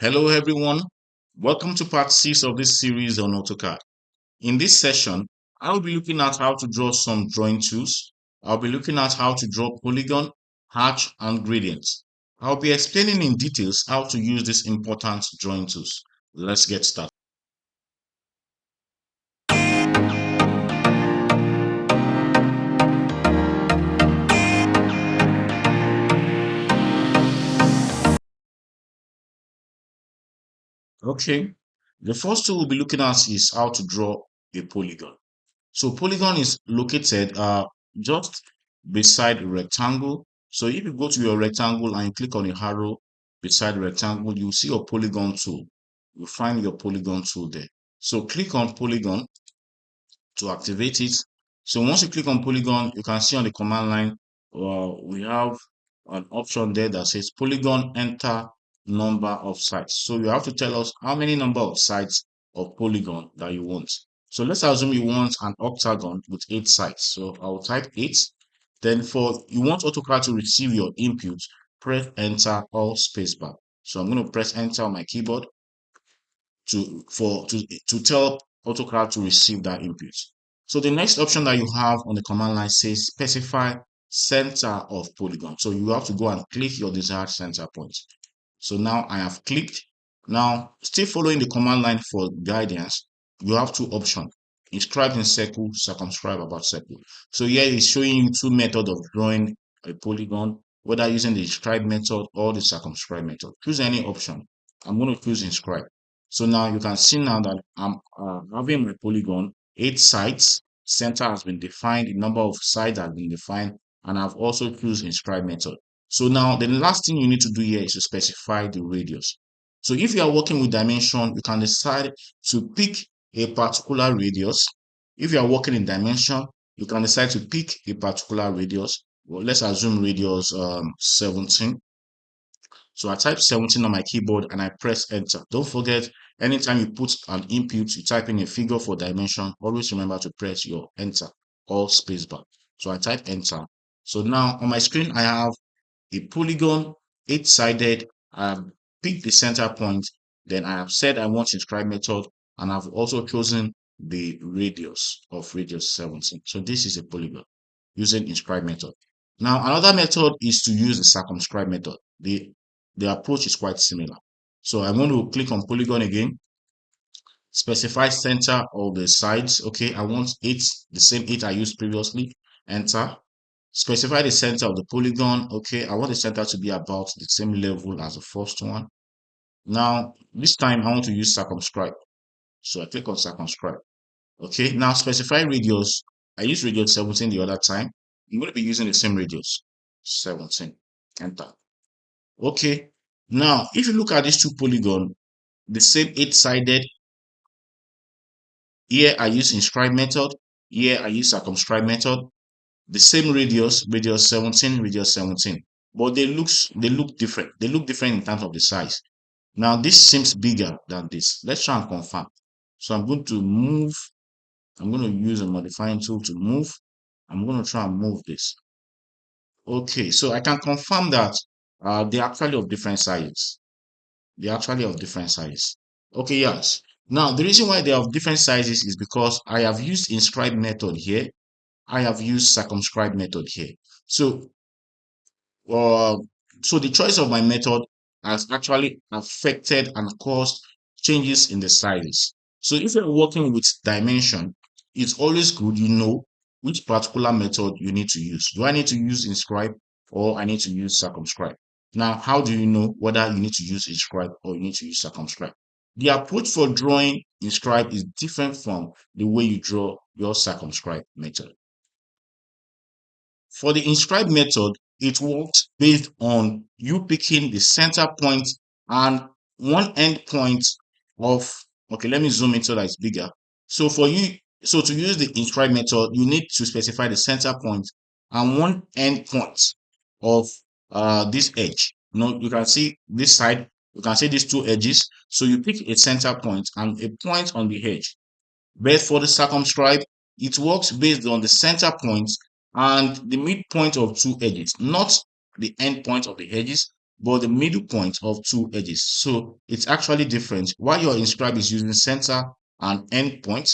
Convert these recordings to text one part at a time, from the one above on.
Hello everyone, welcome to part 6 of this series on AutoCAD. In this session, I'll be looking at how to draw some drawing tools. I'll be looking at how to draw polygon, hatch, and gradients. I'll be explaining in details how to use these important drawing tools. Let's get started. Okay, the first tool we'll be looking at is how to draw a polygon. So polygon is located just beside a rectangle. So if you go to your rectangle and you click on a arrow beside the rectangle, you see your polygon tool. You find your polygon tool there. So click on polygon to activate it. So once you click on polygon, you can see on the command line, we have an option there that says polygon enter number of sides. So you have to tell us how many number of sides of polygon that you want. So let's assume you want an octagon with 8 sides. So I'll type 8. Then for you want AutoCAD to receive your input, press enter or spacebar. So I'm going to press enter on my keyboard to tell AutoCAD to receive that input. So the next option that you have on the command line says specify center of polygon. So you have to go and click your desired center point. So now I have clicked. Now, still following the command line for guidance, you have two options: inscribed in circle, circumscribe about circle. So here it's showing you two methods of drawing a polygon, whether using the inscribed method or the circumscribed method. Choose any option. I'm going to choose inscribed. So now you can see now that I'm having my polygon, 8 sides, center has been defined, the number of sides has been defined, and I've also choose inscribed method. So now the last thing you need to do here is to specify the radius. So if you are working with dimension, you can decide to pick a particular radius. If you are working in dimension, you can decide to pick a particular radius. Well, let's assume radius 17. So I type 17 on my keyboard and I press enter. Don't forget, anytime you put an input, you type in a figure for dimension, always remember to press your enter or spacebar. So I type enter. So now on my screen, I have a polygon, 8-sided. I have picked the center point. Then I have said I want inscribe method, and I've also chosen the radius of radius 17. So this is a polygon using inscribe method. Now another method is to use the circumscribe method. The approach is quite similar. So I'm going to click on polygon again, specify center of the sides. Okay, I want 8, the same 8 I used previously. Enter. Specify the center of the polygon. Okay, I want the center to be about the same level as the first one. Now, this time I want to use circumscribe. So I click on circumscribe. Okay, now specify radius. I used radius 17 the other time. I'm going to be using the same radius, 17. Enter. Okay, now if you look at these two polygons, the same 8-sided, here I use inscribe method, here I use circumscribe method. The same radius, radius 17, radius 17, but they look different. They look different in terms of the size. Now this seems bigger than this. Let's try and confirm. So I'm going to move. I'm going to use a modifying tool to move. I'm going to try and move this. Okay, so I can confirm that they're actually of different sizes. They're actually of different sizes. Okay, yes. Now the reason why they are of different sizes is because I have used inscribed method here. I have used circumscribed method here. So uh, so the choice of my method has actually affected and caused changes in the sizes. So if you're working with dimension, it's always good you know which particular method you need to use. Do I need to use inscribe or I need to use circumscribe? Now, how do you know whether you need to use inscribe or you need to use circumscribe? The approach for drawing inscribe is different from the way you draw your circumscribe method. For the inscribed method, it works based on you picking the center point and one end point of, okay, let me zoom in so that it's bigger. So to use the inscribed method, you need to specify the center point and one end point of this edge. You can see this side, you can see these two edges. So you pick a center point and a point on the edge. But for the circumscribe, it works based on the center point and the midpoint of two edges, not the end point of the edges, but the middle point of two edges. So it's actually different. While your inscribe is using center and end point,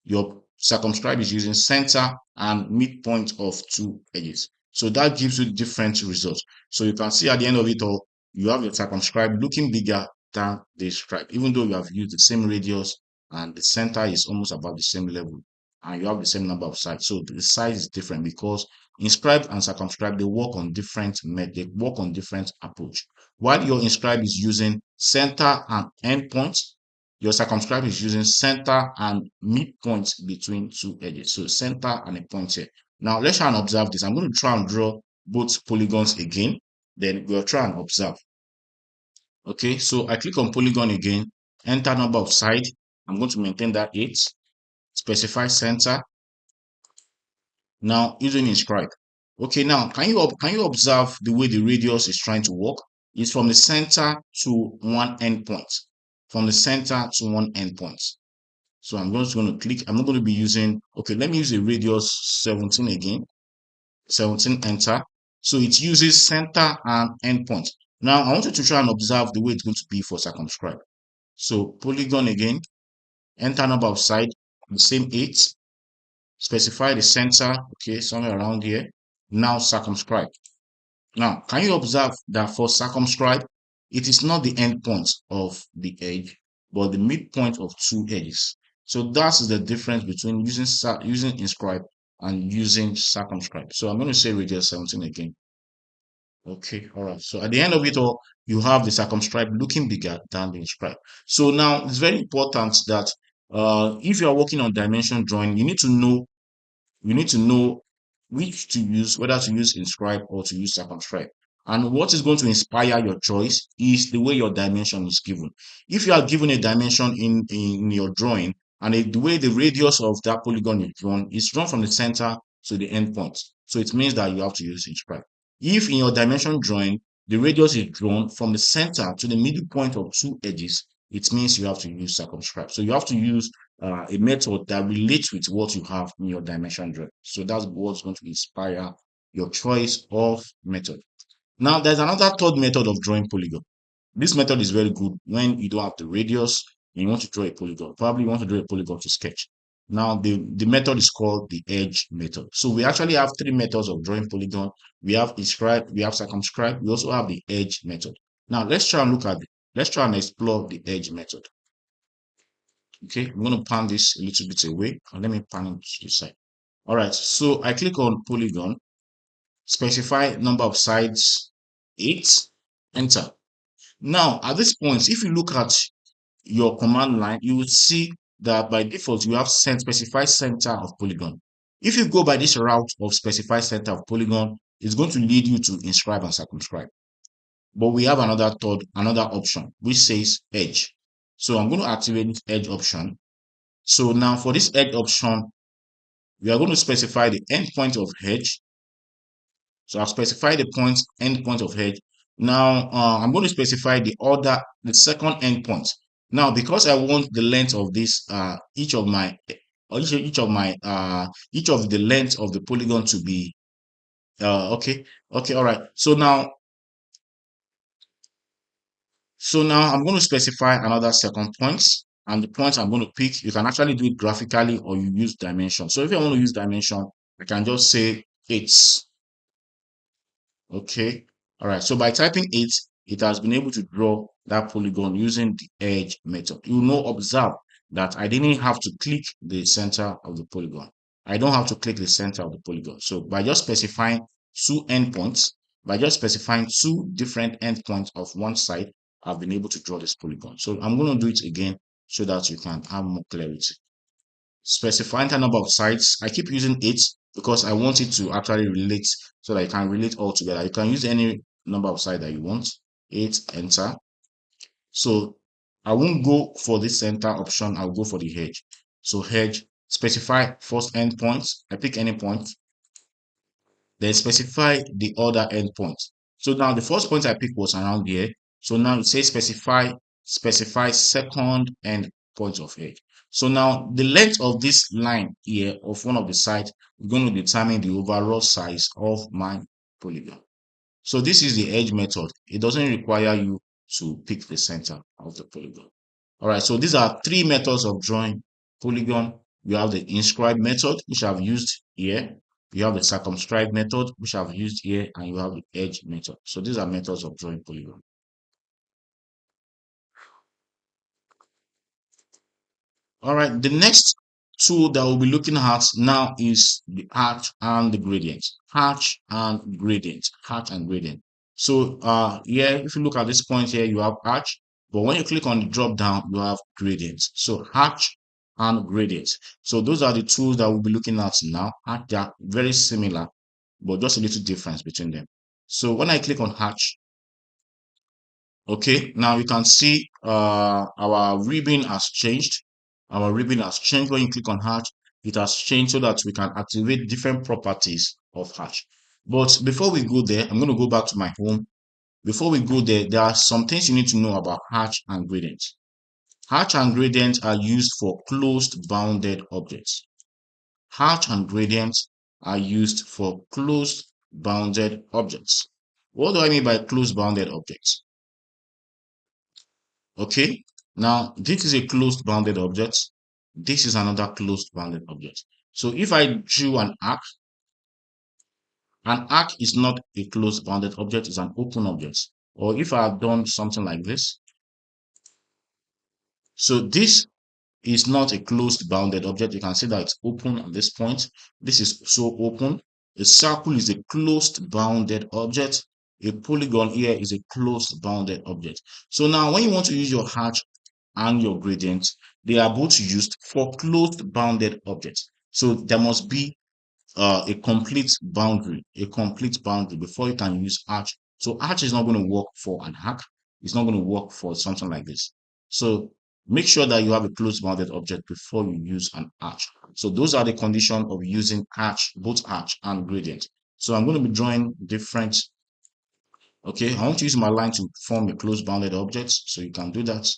your circumscribe is using center and midpoint of two edges. So that gives you different results. So you can see at the end of it all, you have your circumscribe looking bigger than the scribe, even though you have used the same radius and the center is almost about the same level and you have the same number of sides. So the size is different because inscribed and circumscribed, they work on different approach. While your inscribed is using center and end points, your circumscribed is using center and midpoint between two edges. So center and a point here. Now let's try and observe this. I'm going to try and draw both polygons again. Then we'll try and observe. Okay, so I click on polygon again, enter number of side. I'm going to maintain that 8. Specify center. Now using inscribe. Okay, now can you observe the way the radius is trying to work? It's from the center to one endpoint. From the center to one endpoint. So I'm just going to click. I'm not going to be using. Okay, let me use a radius 17 again. 17, enter. So it uses center and endpoint. Now I want you to try and observe the way it's going to be for circumscribe. So polygon again, enter number of side, the same 8. Specify the center, okay, somewhere around here. Now circumscribe. Now, can you observe that for circumscribe, it is not the end point of the edge, but the midpoint of two edges. So that's the difference between using inscribe and using circumscribe. So I'm going to say radius 17 again. Okay, all right. So at the end of it all, you have the circumscribe looking bigger than the inscribe. So now it's very important that if you are working on dimension drawing, you need to know which to use, whether to use inscribe or to use circumscribe. And what is going to inspire your choice is the way your dimension is given. If you are given a dimension in your drawing, and the way the radius of that polygon is drawn from the center to the end point. So it means that you have to use inscribe. If in your dimension drawing, the radius is drawn from the center to the middle point of two edges, it means you have to use circumscribe. So you have to use a method that relates with what you have in your dimension drawing. So that's what's going to inspire your choice of method. Now, there's another third method of drawing polygon. This method is very good when you don't have the radius and you want to draw a polygon. Probably you want to draw a polygon to sketch. Now, the method is called the edge method. So we actually have 3 methods of drawing polygon. We have inscribe, we have circumscribe, we also have the edge method. Now, let's try and explore the edge method. Okay, I'm going to pan this a little bit away and let me pan it to the side. All right, so I click on polygon, specify number of sides 8, enter. Now, at this point, if you look at your command line, you will see that by default, you have specify center of polygon. If you go by this route of specify center of polygon, it's going to lead you to inscribe and circumscribe. But we have another option, which says edge. So I'm going to activate this edge option. So now for this edge option, we are going to specify the endpoint of edge. So I've specified the endpoint of edge. Now I'm going to specify the second endpoint. Now, because I want the length of this, each of the length of the polygon to be okay, all right. So now I'm going to specify another second point, and the point I'm going to pick, you can actually do it graphically or you use dimension. So if I want to use dimension, I can just say 8. Okay, all right. So by typing 8, it has been able to draw that polygon using the edge method. You will observe that I didn't have to click the center of the polygon. I don't have to click the center of the polygon. So by just specifying 2 endpoints, by just specifying 2 different endpoints of one side, I've been able to draw this polygon. So I'm going to do it again so that you can have more clarity. Specify the number of sides. I keep using 8 because I want it to actually relate so that I can relate all together. You can use any number of sides that you want. 8, enter. So I won't go for the center option. I'll go for the edge. So edge, specify first endpoint. I pick any point. Then specify the other endpoint. So now the first point I picked was around here. So now it says specify second endpoint of edge. So now the length of this line here of one of the sides is going to determine the overall size of my polygon. So this is the edge method. It doesn't require you to pick the center of the polygon. All right, so these are three methods of drawing polygon. You have the inscribed method, which I've used here. You have the circumscribed method, which I've used here, and you have the edge method. So these are methods of drawing polygon. All right, the next tool that we'll be looking at now is the arch and the gradient. Arch and gradient. Arch and gradient. So here, if you look at this point here, you have arch, but when you click on the drop down, you have gradient. So arch and gradient. So those are the tools that we'll be looking at now. They are very similar, but just a little difference between them. So when I click on arch, okay, now you can see our ribbon has changed. Our ribbon has changed. When you click on hatch, it has changed so that we can activate different properties of hatch. But before we go there, I'm going to go back to my home. Before we go there, there are some things you need to know about hatch and gradient. Hatch and gradient are used for closed bounded objects. Hatch and gradient are used for closed bounded objects. What do I mean by closed bounded objects? Okay, now this is a closed bounded object. This is another closed bounded object. So if I drew an arc is not a closed bounded object, it's an open object. Or if I have done something like this, so this is not a closed bounded object. You can see that it's open at this point. This is so open. A circle is a closed bounded object. A polygon here is a closed bounded object. So now when you want to use your hatch and your gradient, they are both used for closed bounded objects. So there must be a complete boundary before you can use arch. So arch is not going to work for an arc. It's not going to work for something like this. So make sure that you have a closed bounded object before you use an arch. So those are the conditions of using arch, both arch and gradient. So I'm going to be drawing different. Okay, I want to use my line to form a closed bounded object. So you can do that.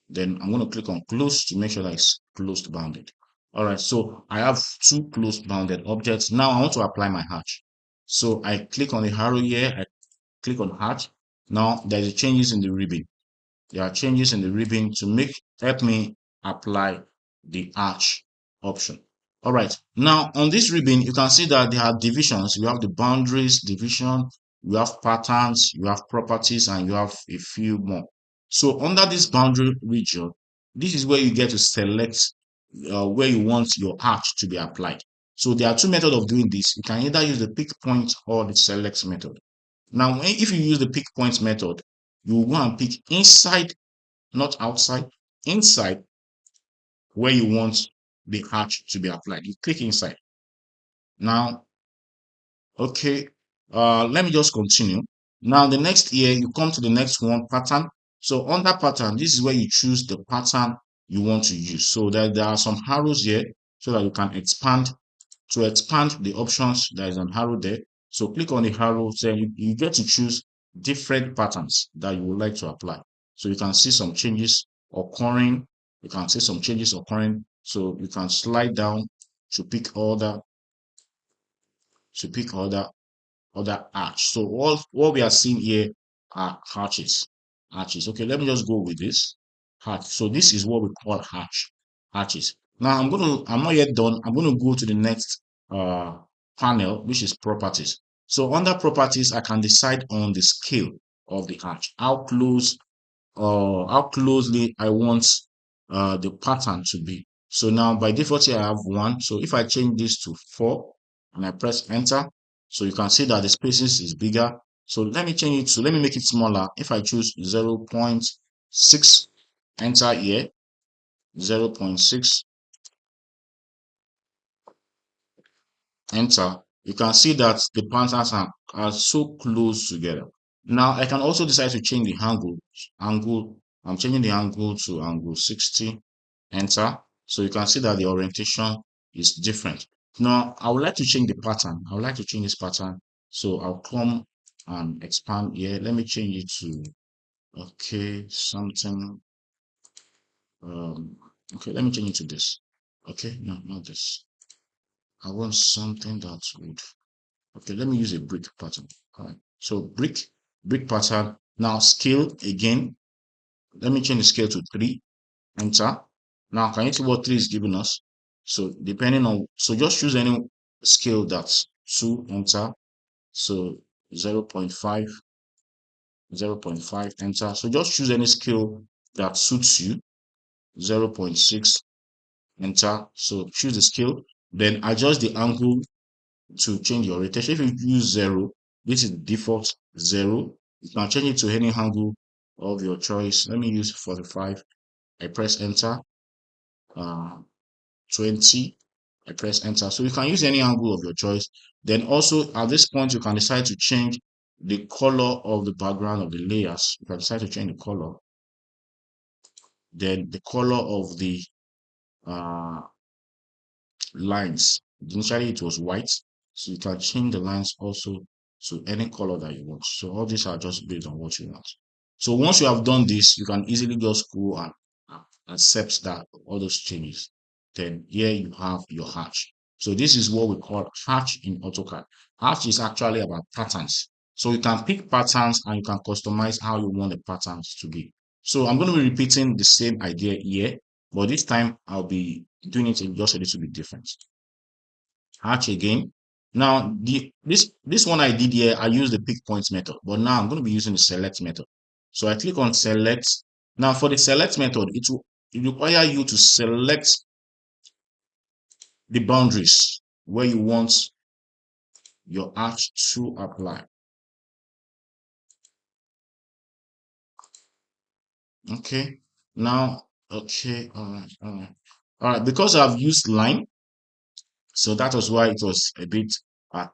Then I'm going to click on close to make sure that it's closed bounded. All right, so I have two closed bounded objects. Now I want to apply my hatch. So I click on the arrow here, I click on hatch. Now there's changes in the ribbon. There are changes in the ribbon to help me apply the arch option. All right, now on this ribbon, you can see that there are divisions. You have the boundaries division, you have patterns, you have properties, and you have a few more. So under this boundary region, this is where you get to select where you want your arch to be applied. So there are two methods of doing this. You can either use the pick point or the select method. Now, if you use the pick point method, you will go and pick inside, not outside, inside where you want the arch to be applied. You click inside. Now, okay, let me just continue. Now, the next here, you come to the next one, pattern. So under pattern, this is where you choose the pattern you want to use. So there are some arrows here so that you can expand. To expand the options, there is an arrow there. So click on the arrow, then you get to choose different patterns that you would like to apply. So you can see some changes occurring. You can see some changes occurring. So you can slide down to pick other arch. So what we are seeing here are arches. Arches. Okay, let me just go with this. Arch. So this is what we call arches. Now I'm not yet done. I'm gonna go to the next panel, which is properties. So under properties, I can decide on the scale of the arch, how closely I want the pattern to be. So now by default here I have 1. So if I change this to 4 and I press enter, so you can see that the spaces is bigger. So let me change it to, let me make it smaller. If I choose 0.6, enter here, 0.6, enter, you can see that the patterns are so close together. Now I can also decide to change the angle. I'm changing the angle to angle 60, enter. So you can see that the orientation is different. Now I would like to change the pattern. I would like to change this pattern. So I'll come and expand here. Let me change it to, okay, something. Okay, let me change it to this. Okay, no, not this. I want something that would Okay, let me use a brick pattern. All right. So brick pattern. Now scale again. Let me change the scale to 3. Enter. Now can you see what 3 is giving us? So depending on, so just choose any scale that's 2. Enter. So 0.5, 0.5. Enter. So just choose any scale that suits you. 0.6. Enter. So choose the scale. Then adjust the angle to change your rotation. If you use 0, this is default 0. You can change it to any angle of your choice. Let me use 45. I press enter. 20. I press enter. So you can use any angle of your choice. Then also at this point, you can decide to change the color of the background of the layers. You can decide to change the color. Then the color of the uh, lines. Initially it was white, so you can change the lines also to any color that you want. So all these are just based on what you want. So once you have done this, you can easily just go and accept that all those changes. Then here you have your hatch. So this is what we call hatch in AutoCAD. Hatch is actually about patterns. So you can pick patterns and you can customize how you want the patterns to be. So I'm going to be repeating the same idea here, but this time I'll be doing it in just a little bit different. Hatch again. Now this one I did here, I used the pick points method, but now I'm going to be using the select method. So I click on select. Now for the select method, it require you to select the boundaries where you want your hatch to apply. Okay. Now, okay, all right. Because I've used line, so that was why it was a bit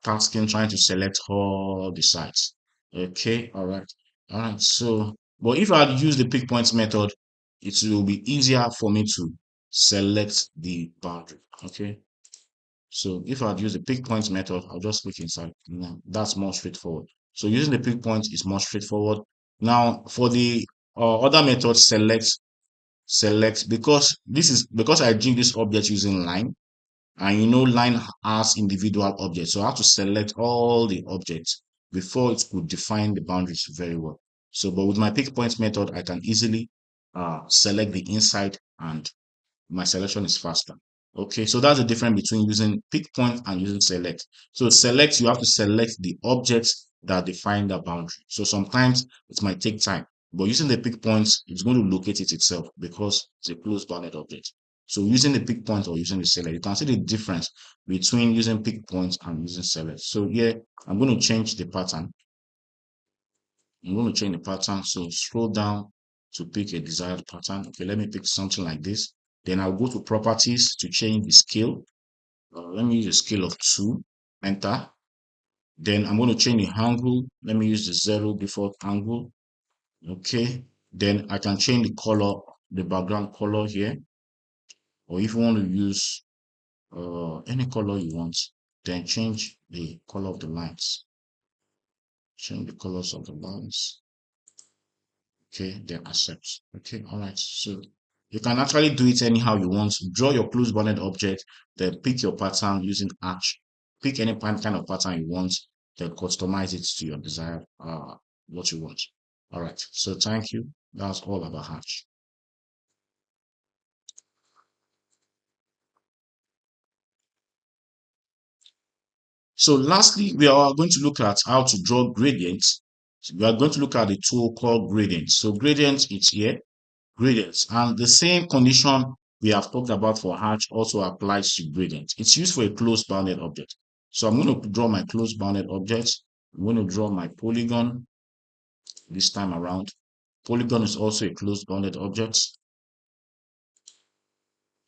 tasking trying to select all the sides. Okay, all right. All right. So, but if I had used the pick points method, it will be easier for me to select the boundary. Okay. So if I'd use the pick points method, I'll just click inside. That's more straightforward. So using the pick points is more straightforward. Now for the other method, select, because this is because I did this object using line, and you know line has individual objects, so I have to select all the objects before it could define the boundaries very well. So but with my pick points method, I can easily select the inside and my selection is faster. Okay, so that's the difference between using pick point and using select. So select, you have to select the objects that define the boundary. So sometimes it might take time, but using the pick points, it's going to locate it itself because it's a closed bounded object. So using the pick point or using the select, you can see the difference between using pick points and using select. So here, I'm going to change the pattern. I'm going to change the pattern. So scroll down to pick a desired pattern. Okay, let me pick something like this. Then I'll go to properties to change the scale. Let me use a scale of 2. Enter. Then I'm going to change the angle. Let me use the 0 default angle. Okay. Then I can change the color, the background color here. Or if you want to use any color you want, then change the color of the lines. Change the colors of the lines. Okay, then accept. Okay, all right. So you can actually do it anyhow you want. Draw your close bounded object, then pick your pattern using arch. Pick any kind of pattern you want, then customize it to your desired what you want. All right. So thank you. That's all about Hatch. So lastly, we are going to look at how to draw gradients. So we are going to look at the tool called gradients. So gradients is here. Gradients, and the same condition we have talked about for hatch also applies to gradient. It's used for a closed bounded object. So I'm going to draw my closed bounded object. I'm going to draw my polygon this time around. Polygon is also a closed bounded object.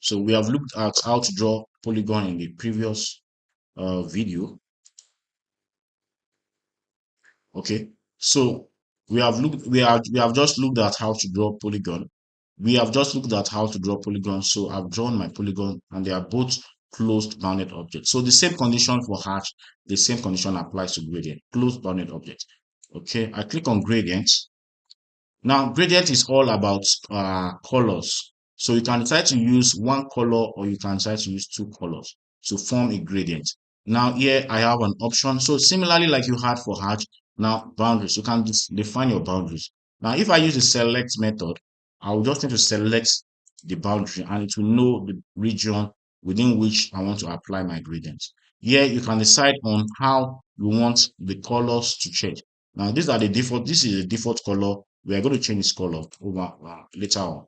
So we have looked at how to draw polygon in the previous video. Okay, so we have just looked at how to draw polygon. We have just looked at how to draw polygon. So I've drawn my polygon and they are both closed bounded objects. So the same condition for hatch, the same condition applies to gradient, closed bounded object. Okay, I click on gradient. Now gradient is all about colors. So you can decide to use one color or you can decide to use two colors to form a gradient. Now here I have an option. So similarly like you had for hatch, now boundaries, you can just define your boundaries. Now if I use the select method, I will just need to select the boundary and it will know the region within which I want to apply my gradients. Here you can decide on how you want the colors to change. Now these are the default, this is the default color. We are going to change this color over later on.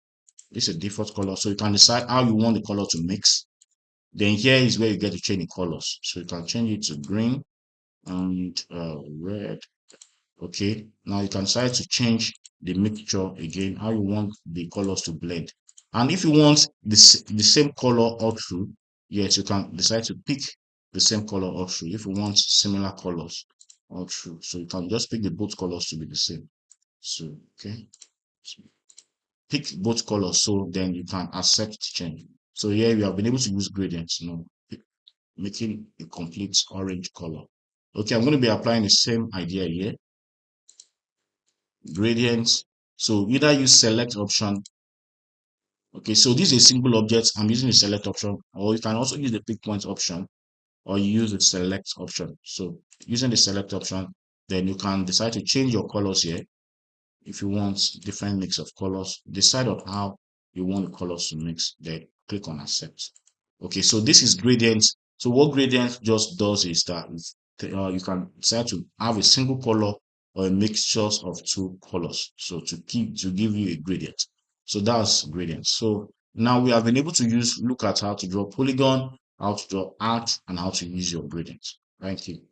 This is a default color. So you can decide how you want the color to mix. Then here is where you get to change the colors. So you can change it to green and red. Okay. Now you can decide to change the mixture again, how you want the colors to blend. And if you want the same color all through, yes, you can decide to pick the same color all through. If you want similar colors all through, so you can just pick the both colors to be the same. So, okay. So pick both colors so then you can accept change. So here we have been able to use gradients, making a complete orange color. Okay, I'm going to be applying the same idea here. Gradients. So either use select option. Okay, so this is a single object. I'm using the select option, or you can also use the pick point option, or you use the select option. So using the select option, then you can decide to change your colors here. If you want different mix of colors, decide on how you want the colors to mix, then click on accept. Okay, so this is gradient. So what gradient just does is that you can decide to have a single color or a mixture of two colors. So to give you a gradient. So that's gradient. So now we have been able to look at how to draw polygon, how to draw arc, and how to use your gradient. Thank you.